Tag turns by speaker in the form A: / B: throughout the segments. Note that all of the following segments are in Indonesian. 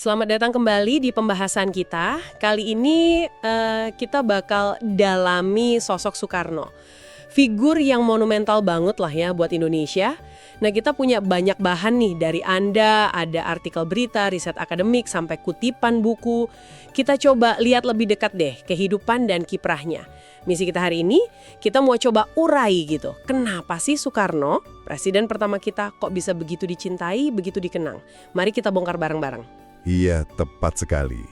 A: Selamat datang kembali di pembahasan kita. Kali ini kita bakal dalami sosok Soekarno. Figur yang monumental banget lah ya buat Indonesia. Nah, kita punya banyak bahan nih dari Anda, ada artikel berita, riset akademik, sampai kutipan buku. Kita coba lihat lebih dekat deh kehidupan dan kiprahnya. Misi kita hari ini, kita mau coba urai gitu. Kenapa sih Soekarno, presiden pertama kita, kok bisa begitu dicintai, begitu dikenang? Mari kita bongkar bareng-bareng.
B: Iya, tepat sekali.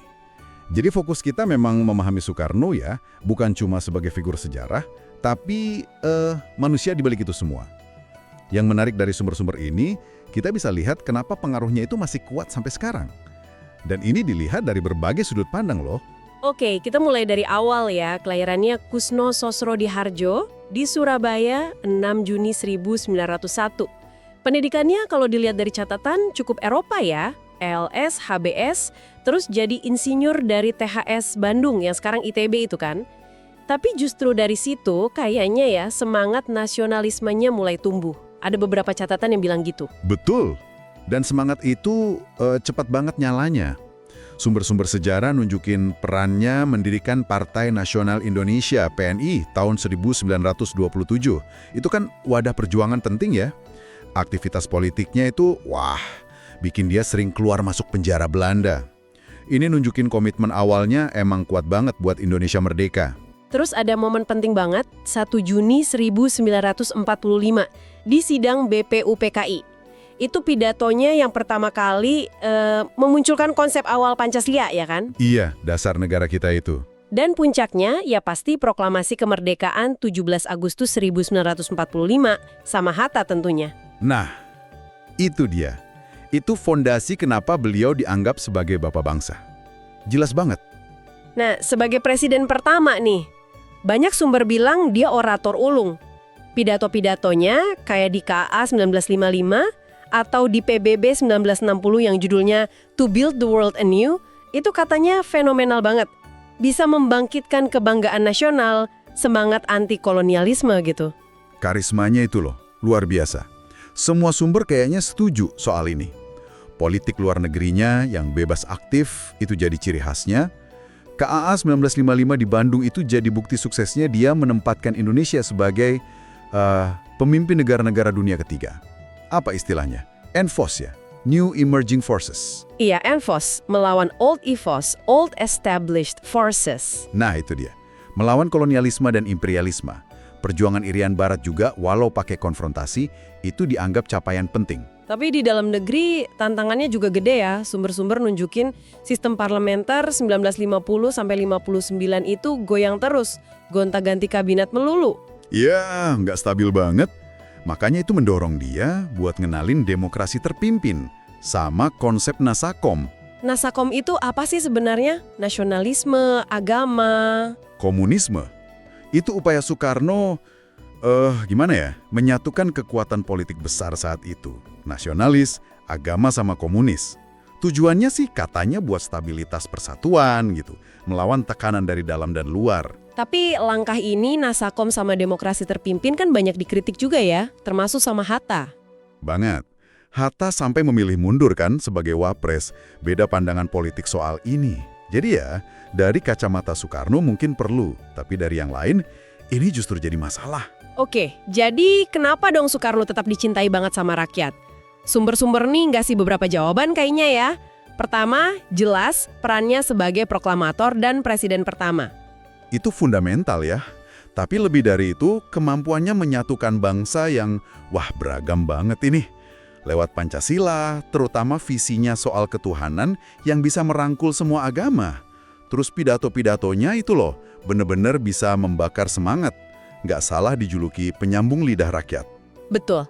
B: Jadi fokus kita memang memahami Soekarno ya, bukan cuma sebagai figur sejarah, tapi manusia di balik itu semua. Yang menarik dari sumber-sumber ini, kita bisa lihat kenapa pengaruhnya itu masih kuat sampai sekarang. Dan ini dilihat dari berbagai sudut pandang loh.
A: Oke, kita mulai dari awal ya. Kelahirannya Kusno Sosrodiharjo di Surabaya 6 Juni 1901. Pendidikannya kalau dilihat dari catatan cukup Eropa ya. LS, HBS, terus jadi insinyur dari THS Bandung yang sekarang ITB itu kan. Tapi justru dari situ kayaknya ya semangat nasionalismenya mulai tumbuh. Ada beberapa catatan yang bilang gitu.
B: Betul. Dan semangat itu cepat banget nyalanya. Sumber-sumber sejarah nunjukin perannya mendirikan Partai Nasional Indonesia PNI tahun 1927. Itu kan wadah perjuangan penting ya. Aktivitas politiknya itu, bikin dia sering keluar masuk penjara Belanda. Ini nunjukin komitmen awalnya emang kuat banget buat Indonesia merdeka.
A: Terus ada momen penting banget, 1 Juni 1945 di sidang BPUPKI. Itu pidatonya yang pertama kali memunculkan konsep awal Pancasila ya kan?
B: Iya, dasar negara kita itu.
A: Dan puncaknya ya pasti proklamasi kemerdekaan 17 Agustus 1945 sama Hatta tentunya.
B: Nah, itu dia. Itu fondasi kenapa beliau dianggap sebagai bapak bangsa. Jelas banget.
A: Nah, sebagai presiden pertama nih, banyak sumber bilang dia orator ulung. Pidato-pidatonya kayak di KA 1955 atau di PBB 1960 yang judulnya To Build the World Anew, itu katanya fenomenal banget. Bisa membangkitkan kebanggaan nasional, semangat anti-kolonialisme gitu.
B: Karismanya itu loh, luar biasa. Semua sumber kayaknya setuju soal ini. Politik luar negerinya yang bebas aktif itu jadi ciri khasnya. KAA 1955 di Bandung itu jadi bukti suksesnya dia menempatkan Indonesia sebagai pemimpin negara-negara dunia ketiga. Apa istilahnya? NFOS ya, New Emerging Forces.
A: Iya, NFOS, melawan Old EFOS, Old Established Forces.
B: Nah itu dia, melawan kolonialisme dan imperialisme. Perjuangan Irian Barat juga, walau pakai konfrontasi, itu dianggap capaian penting.
A: Tapi di dalam negeri tantangannya juga gede ya. Sumber-sumber nunjukin sistem parlementer 1950 sampai 59 itu goyang terus, gonta-ganti kabinet melulu.
B: Ya, nggak stabil banget. Makanya itu mendorong dia buat ngenalin demokrasi terpimpin sama konsep Nasakom.
A: Nasakom itu apa sih sebenarnya? Nasionalisme, agama,
B: Komunisme. Itu upaya Soekarno, menyatukan kekuatan politik besar saat itu. Nasionalis, agama sama komunis. Tujuannya sih katanya buat stabilitas persatuan gitu, melawan tekanan dari dalam dan luar.
A: Tapi langkah ini Nasakom sama demokrasi terpimpin kan banyak dikritik juga ya, termasuk sama Hatta.
B: Banget. Hatta sampai memilih mundur kan sebagai wapres, beda pandangan politik soal ini. Jadi ya, dari kacamata Soekarno mungkin perlu, tapi dari yang lain, ini justru jadi masalah.
A: Oke, jadi kenapa dong Soekarno tetap dicintai banget sama rakyat? Sumber-sumber nih ngasih beberapa jawaban kayaknya ya. Pertama, jelas perannya sebagai proklamator dan presiden pertama.
B: Itu fundamental ya. Tapi lebih dari itu, kemampuannya menyatukan bangsa yang, beragam banget ini. Lewat Pancasila, terutama visinya soal ketuhanan yang bisa merangkul semua agama. Terus pidato-pidatonya itu loh, bener-bener bisa membakar semangat. Nggak salah dijuluki penyambung lidah rakyat.
A: Betul.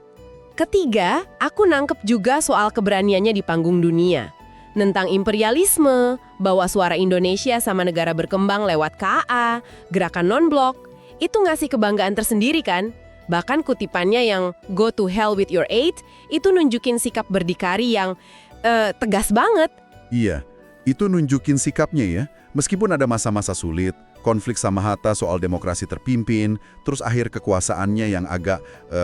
A: Ketiga, aku nangkep juga soal keberaniannya di panggung dunia. Nentang imperialisme, bawa suara Indonesia sama negara berkembang lewat KAA, gerakan non-blok, itu ngasih kebanggaan tersendiri kan? Bahkan kutipannya yang "Go to hell with your aid" itu nunjukin sikap berdikari yang tegas banget.
B: Iya, Itu nunjukin sikapnya ya. Meskipun ada masa-masa sulit, konflik sama Hatta soal demokrasi terpimpin, terus akhir kekuasaannya yang agak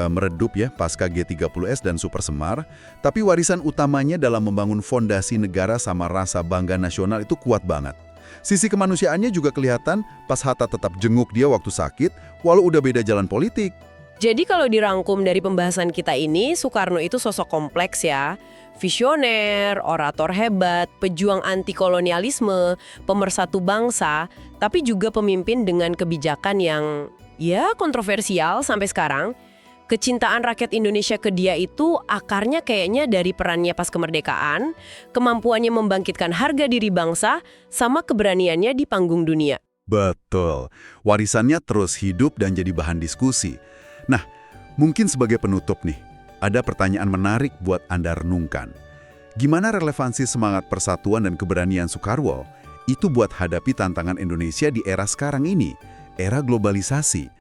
B: meredup ya pasca G30S dan Super Semar, tapi warisan utamanya dalam membangun fondasi negara sama rasa bangga nasional itu kuat banget. Sisi kemanusiaannya juga kelihatan pas Hatta tetap jenguk dia waktu sakit, walau udah beda jalan politik.
A: Jadi kalau dirangkum dari pembahasan kita ini, Soekarno itu sosok kompleks ya. Visioner, orator hebat, pejuang anti-kolonialisme, pemersatu bangsa, tapi juga pemimpin dengan kebijakan yang ya kontroversial sampai sekarang. Kecintaan rakyat Indonesia ke dia itu akarnya kayaknya dari perannya pas kemerdekaan, kemampuannya membangkitkan harga diri bangsa, sama keberaniannya di panggung dunia.
B: Betul. Warisannya terus hidup dan jadi bahan diskusi. Nah, mungkin sebagai penutup nih, ada pertanyaan menarik buat Anda renungkan. Gimana relevansi semangat persatuan dan keberanian Soekarwo itu buat hadapi tantangan Indonesia di era sekarang ini, era globalisasi?